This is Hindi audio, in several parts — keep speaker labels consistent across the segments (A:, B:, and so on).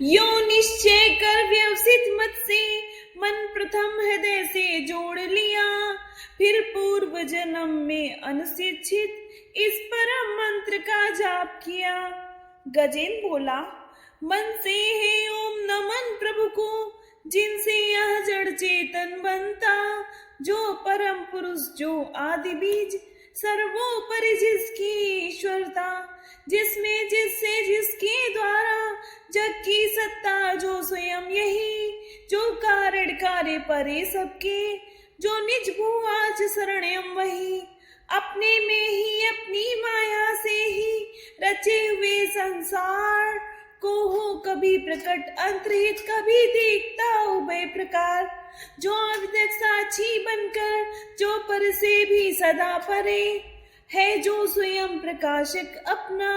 A: यो निश्चय कर व्यवसित मत से मन प्रथम हृदय से जोड़ लिया, फिर पूर्व जन्म में अनुशिक्षित इस परम मंत्र का जाप किया। गजेन बोला, मन से है ओम नमन प्रभु को, जिनसे यह जड़ चेतन बनता, जो परम पुरुष जो आदि बीज सर्वोपरि जिसकी ईश्वरता, जिसमें जिससे जिसके द्वारा जग की सत्ता, जो स्वयं यही जो कारण कार्य परे सबके, जो निज भू आज शरणयम वही, अपने में ही अपनी माया से ही रचे हुए संसार को हो कभी प्रकट अंतरहित, कभी देखता उभय प्रकार, जो अविद्यक साक्षी बनकर जो पर से भी सदा परे है, जो स्वयं प्रकाशक अपना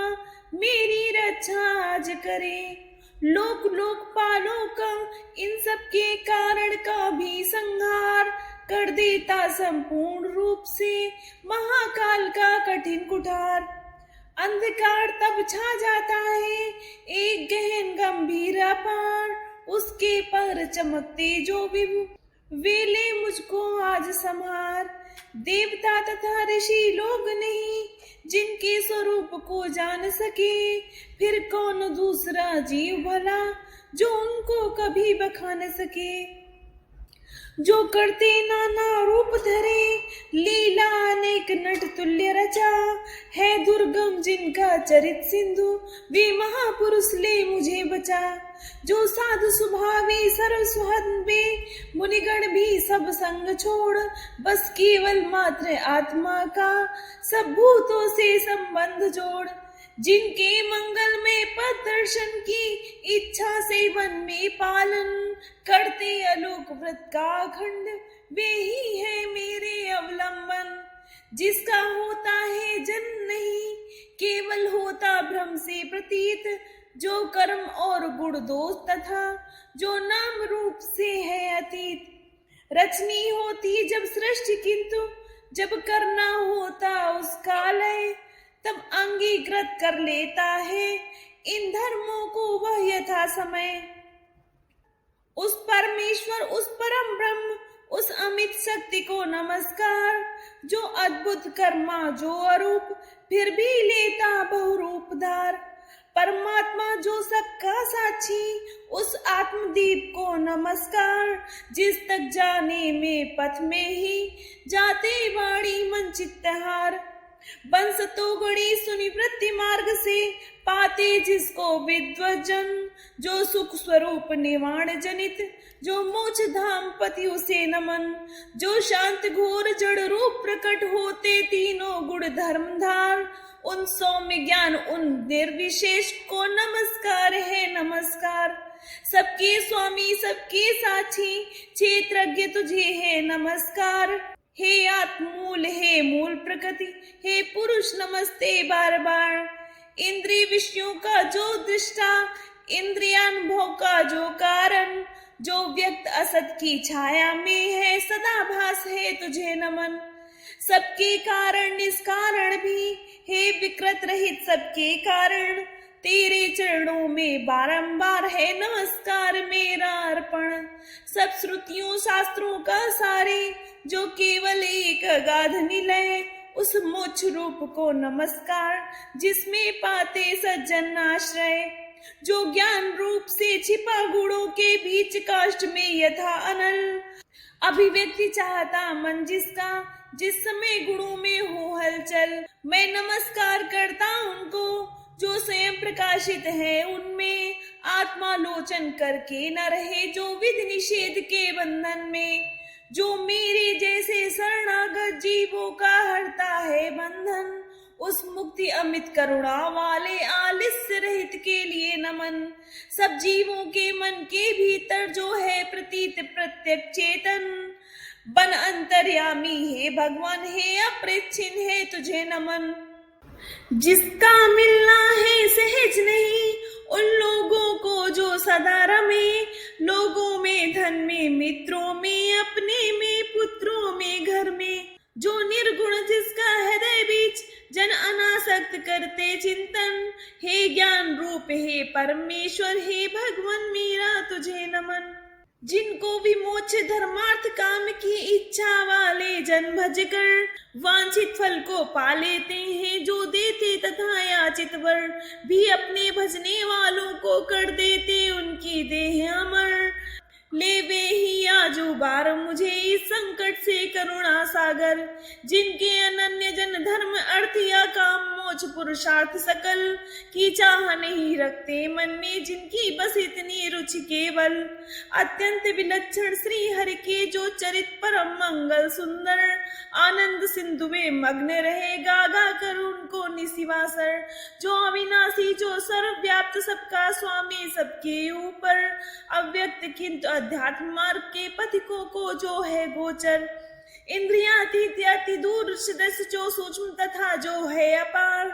A: मेरी रक्षा आज करे। लोक लोकपालों का इन सब के कारण का भी संहार कर देता संपूर्ण रूप से महाकाल का कठिन कुठार। अंधकार तब छा जाता है एक गहन गंभीर अपार, उसके पर चमकते जो विभु वेले मुझको आज संहार। देवता तथा ऋषि लोग नहीं जिनके स्वरूप को जान सके, फिर कौन दूसरा जीव भला जो उनको कभी बखान सके। जो करते नाना रूप धरे लीला अनेक नट तुल्य रचा, है दुर्गम जिनका चरित सिंधु वे महापुरुष ले मुझे बचा। जो साधु स्वभावी सर्व सुहृदे मुनिगण भी सब संग छोड़, बस केवल मात्र आत्मा का सब भूतों से संबंध जोड़। जिनके मंगल में पद दर्शन की इच्छा से वन में पालन करते अलोक व्रत का अखंड, वे ही है मेरे अवलंबन। जिसका होता है जन्म नहीं केवल होता भ्रम से प्रतीत, जो कर्म और गुण दोष तथा जो नाम रूप से है अतीत। रचनी होती जब सृष्टि किंतु जब करना होता उसका लय, तब अंगीकृत कर लेता है इन धर्मों को वह यथा समय। उस परमेश्वर उस परम ब्रह्म उस अमित शक्ति को नमस्कार, जो अद्भुत कर्मा जो अरूप फिर भी लेता बहुरूप धार। परमात्मा जो सबका साक्षी उस आत्मदीप को नमस्कार, जिस तक जाने में पथ में ही जाते वाणी मन चित्तहार। बंस तो गणी सुनि वृत्ति मार्ग से पाते जिसको विद्वजन, जो सुख स्वरूप निवाण जनित जो मोक्ष धाम पति उसे नमन। जो शांत घोर जड़ रूप प्रकट होते तीनों गुण धर्मधार, उन सौम्य ज्ञान उन निर्विशेष को नमस्कार है नमस्कार। सबके स्वामी सबके साक्षी क्षेत्रज्ञ तुझे है नमस्कार। हे आत्मूल हे मूल प्रकृति हे पुरुष नमस्ते बार बार। इंद्रिय विषयों का जो दृष्टा इंद्रियानुभव का जो कारण, जो व्यक्त असत की छाया में है सदा भास है तुझे नमन। सबके कारण निष्कारण भी हे विकृत रहित सबके कारण, तेरे चरणों में बारंबार है नमस्कार मेरा अर्पण। सब श्रुतियों शास्त्रों का सारे जो केवल एक अगाध निलय, उस मोक्ष रूप को नमस्कार जिसमें पाते सज्जन आश्रय। जो ज्ञान रूप से छिपा गुणों के बीच काष्ठ में यथा अनल, अभिव्यक्ति चाहता मन जिसका जिस समय गुणों में हो हलचल। मैं नमस्कार करता उनको जो स्वयं प्रकाशित है उनमें, आत्मालोचन करके न रहे जो विधि निषेध के बंधन में। जो मेरे जैसे शरणागत जीवों का हरता है बंधन, उस मुक्ति अमित करुणा वाले आलस्य रहित के लिए नमन। सब जीवों के मन के भीतर जो है प्रतीत प्रत्यक्ष चेतन, बन अंतर्यामी है भगवान है अपरिच्छिन्न है तुझे नमन। जिसका मिलना है सहज नहीं उन लोगों को जो सदा रमे, लोगों में धन में मित्रों में अपने में पुत्रों में घर में। जो निर्गुण जिसका हृदय बीच जन अनासक्त करते चिंतन। हे ज्ञान रूप हे परमेश्वर, हे भगवान मेरा तुझे नमन। जिनको विमोक्ष धर्मार्थ काम की इच्छा वाले जन भज कर, वांछित फल को पा लेते हैं जो देते तथा याचित वर। भी अपने भजने वालों को कर देते उनकी देह अमर। ले वे ही आज उबार मुझे इस संकट से करुणा सागर। जिनके अनन्य जन धर्म अर्थ या काम मोक्ष पुरुषार्थ सकल की चाह नहीं रखते मन में, जिनकी बस इतनी रुचि केवल। अत्यंत विलक्षण श्री हरि के जो चरित परम मंगल सुंदर, आनंद सिंधु में मग्न रहे गागा कर उनको निशिवासर। जो अविनाशी जो सर्वव्याप्त सबका स्वामी सबके ऊपर, अव्यक्त किंतु अध्यात्म मार्ग के पथिकों को जो है गोचर। इंद्रियातीत अति दूर सदस्य जो सूक्ष्म तथा जो है अपार।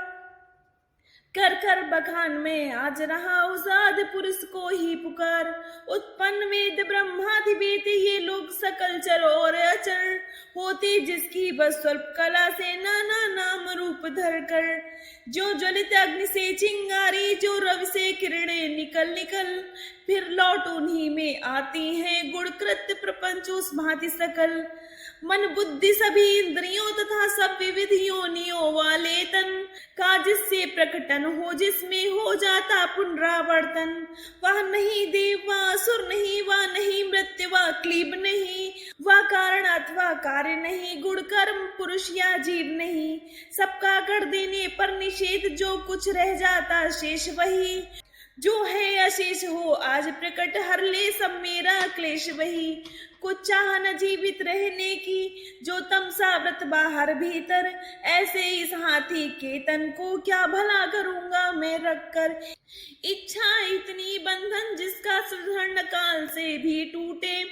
A: कर कर बखान में आज रहा उस आदि पुरुष को ही पुकार। उत्पन्न वेद ब्रह्मादि वेद ये लोग सकल चर और अचर, होते जिसकी बस स्वल्प कला से नाना नाम रूप धर कर। जो ज्वलित अग्नि से चिंगारी, जो रवि से किरणें निकल निकल, फिर लौट उन्हीं में आती हैं गुण कृत्य प्रपंच उस भांति सकल। मन बुद्धि सभी इंद्रियों तथा सब विविध योनियों वाले तन का जिससे प्रकटन हो, जिसमें हो जाता पुनरावर्तन। वह नहीं देव वह असुर नहीं, वह नहीं मृत्यु वह क्लीब नहीं, वह कारण अथवा कार्य नहीं, गुण कर्म पुरुष या जीव नहीं। सबका कर देने पर निषेध जो कुछ रह जाता शेष वही। जो है अशेष हो आज प्रकट हर ले सब मेरा क्लेश वही। कुछ चाह न जीवित रहने की जो तमसा व्रत बाहर भीतर, ऐसे इस हाथी के तन को क्या भला करूंगा मैं रखकर। इच्छा इतनी बंधन जिसका सुदृढ़ काल से भी टूटे,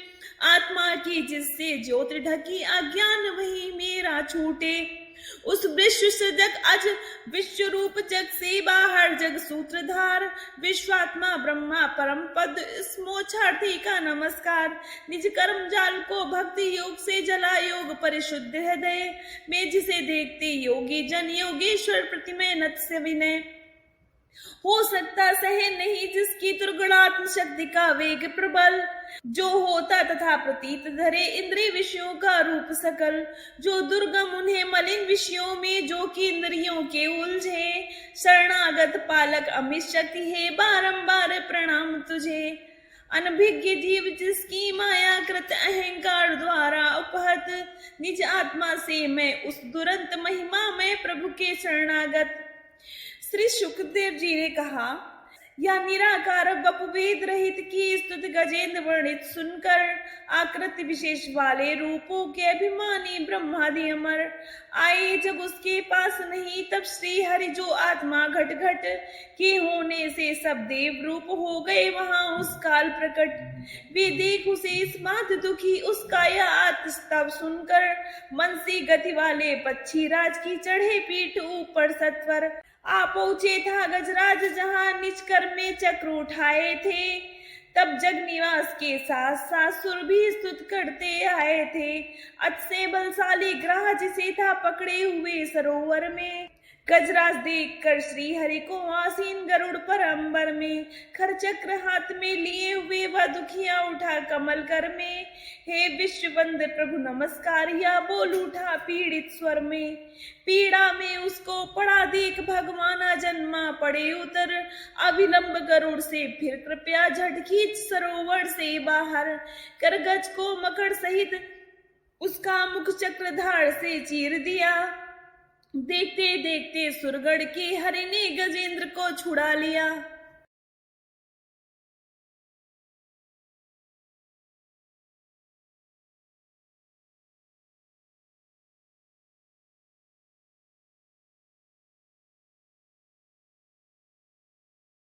A: आत्मा की जिससे ज्योति ढकी अज्ञान वही मेरा छूटे। उस विश्व सृजक अज विश्व रूप जग से बाहर जग सूत्रधार, विश्वात्मा ब्रह्मा परम पद इस मोक्षार्थी का नमस्कार। निज कर्म जाल को भक्ति योग से जला योग परिशुद्ध हृदय में, जिसे देखते योगी जन योगेश्वर प्रतिमय नत से विनय। हो सकता सहे नहीं जिसकी दुर्गुणात्म शक्ति का वेग प्रबल, जो होता तथा प्रतीत धरे इंद्रिय विषयों का रूप सकल। जो दुर्गम उन्हें मलिन विषयों में जो कि इंद्रियों के उलझे, शरणागत पालक अमित शक्ति है बारंबार प्रणाम तुझे। अनभिज्ञ जीव जिसकी माया कृत अहंकार द्वारा उपहत, निज आत्मा से मैं उस दुरंत महिमा में प्रभु के शरणागत। श्री सुखदेव जी ने कहा, या निराकार वपु वेद रहित की स्तुति गजेंद्र वर्णित सुनकर, आकृति विशेष वाले रूपों के अभिमानी ब्रह्मादि अमर आए जब उसके पास नहीं, तब श्री हरि जो आत्मा घट घट के होने से सब देव रूप हो गए वहां उस काल प्रकट। वे देख उसे इस बात दुखी उसका यह आत्मस्तव सुनकर, मन से गति वाले पक्षी राज की चढ़े पीठ ऊपर सत्वर आ पहुंचे था गजराज, जहां निज कर में चक्र उठाए थे। तब जग निवास के साथ साथ सुर भी स्तुत करते आए थे। अत से बलशाली ग्रह जिसे था पकड़े हुए सरोवर में, गजराज देख कर श्री हरि को आसीन गरुड़ पर अंबर में, खर चक्र हाथ में लिए हुए वह दुखिया उठा कमल कर में। हे विश्ववंद प्रभु नमस्कार, या बोल उठा पीड़ित स्वर में। पीड़ा में उसको पड़ा देख भगवान जन्मा पड़े उतर, अविलंब गरुड़ से फिर कृपया झट खींच सरोवर से बाहर कर, गज को मकड़ सहित उसका मुख चक्रधार से चीर दिया। देखते देखते सुरगढ़ के हरि ने गजेंद्र को छुड़ा लिया।